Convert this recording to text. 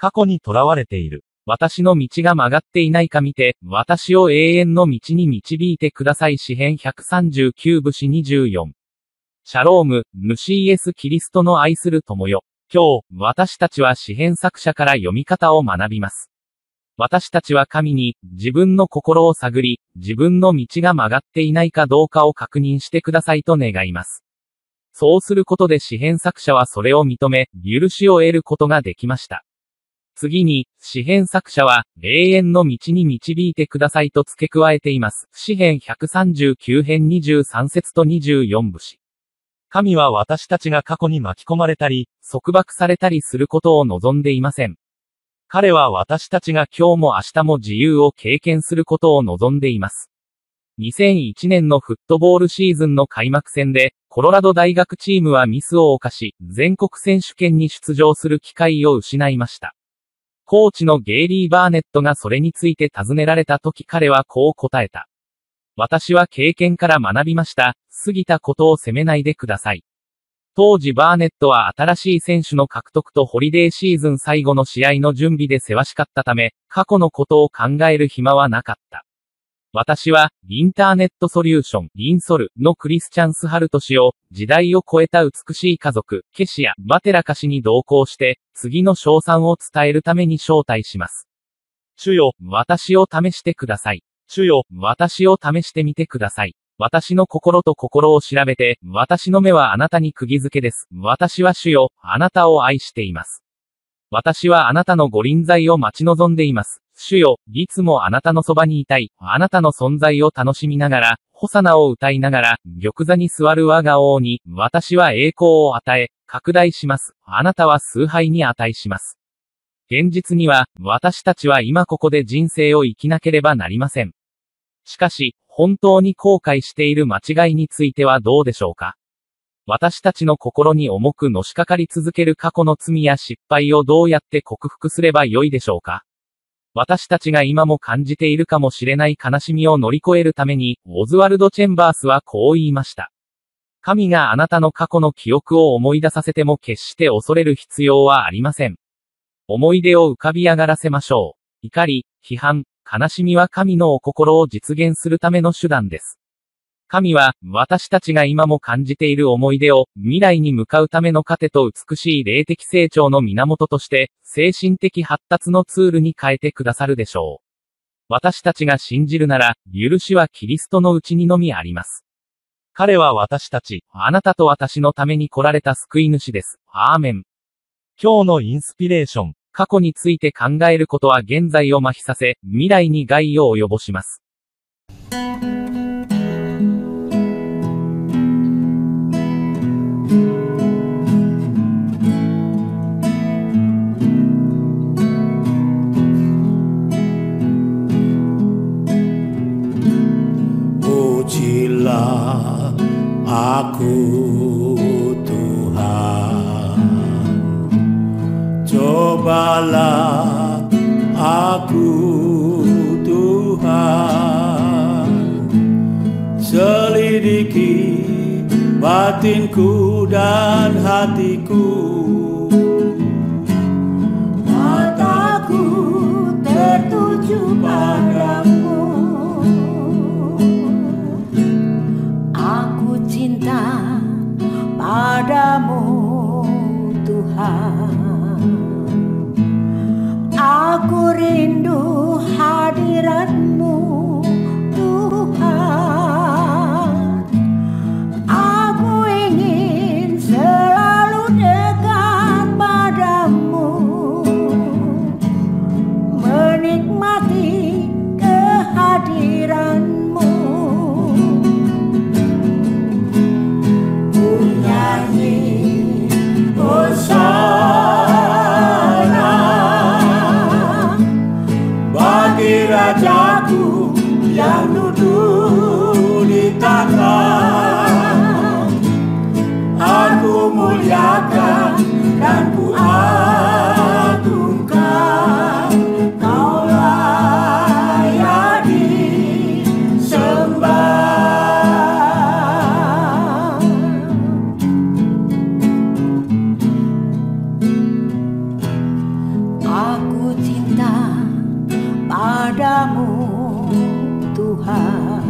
過去に囚われている。私の道が曲がっていないか見て、私を永遠の道に導いてください。詩編139節24。シャローム、主イエス・キリストの愛する友よ。今日、私たちは詩編作者から読み方を学びます。私たちは神に、自分の心を探り、自分の道が曲がっていないかどうかを確認してくださいと願います。そうすることで詩編作者はそれを認め、許しを得ることができました。次に、詩編作者は、永遠の道に導いてくださいと付け加えています。詩編139編23節と24節。神は私たちが過去に巻き込まれたり、束縛されたりすることを望んでいません。彼は私たちが今日も明日も自由を経験することを望んでいます。2001年のフットボールシーズンの開幕戦で、コロラド大学チームはミスを犯し、全国選手権に出場する機会を失いました。コーチのゲイリー・バーネットがそれについて尋ねられたとき彼はこう答えた。私は経験から学びました。過ぎたことを責めないでください。当時バーネットは新しい選手の獲得とホリデーシーズン最後の試合の準備でせわしかったため、過去のことを考える暇はなかった。私は、インターネットソリューション、インソルのクリスチャンス・ハルト氏を、時代を超えた美しい家族、ケシア・バテラカ氏に同行して、次の称賛を伝えるために招待します。主よ、私を試してください。主よ、私を試してみてください。私の心と心を調べて、私の目はあなたに釘付けです。私は主よ、あなたを愛しています。私はあなたのご臨在を待ち望んでいます。主よ、いつもあなたのそばにいたい。あなたの存在を楽しみながら、ホサナを歌いながら、玉座に座る我が王に、私は栄光を与え、拡大します。あなたは崇拝に値します。現実には、私たちは今ここで人生を生きなければなりません。しかし、本当に後悔している間違いについてはどうでしょうか？私たちの心に重くのしかかり続ける過去の罪や失敗をどうやって克服すればよいでしょうか？私たちが今も感じているかもしれない悲しみを乗り越えるために、オズワルド・チェンバースはこう言いました。神があなたの過去の記憶を思い出させても決して恐れる必要はありません。思い出を浮かび上がらせましょう。怒り、批判、悲しみは神のお心を実現するための手段です。神は、私たちが今も感じている思い出を、未来に向かうための糧と美しい霊的成長の源として、精神的発達のツールに変えてくださるでしょう。私たちが信じるなら、許しはキリストのうちにのみあります。彼は私たち、あなたと私のために来られた救い主です。アーメン。今日のインスピレーション。過去について考えることは現在を麻痺させ、未来に害を及ぼします。Pujilah aku Tuhan, cobalah aku Tuhan, selidiki batinku dan hatiku, mataku tertuju padamu, aku cinta padamu Tuhan. Aku rindu hadirat-Mu, Tuhan. Aku ingin selalu dekat padamu, menikmati kehadiran-Mu. Ku nyanyi Hosana bagi Rajaku Aku cinta padamu Tuhan.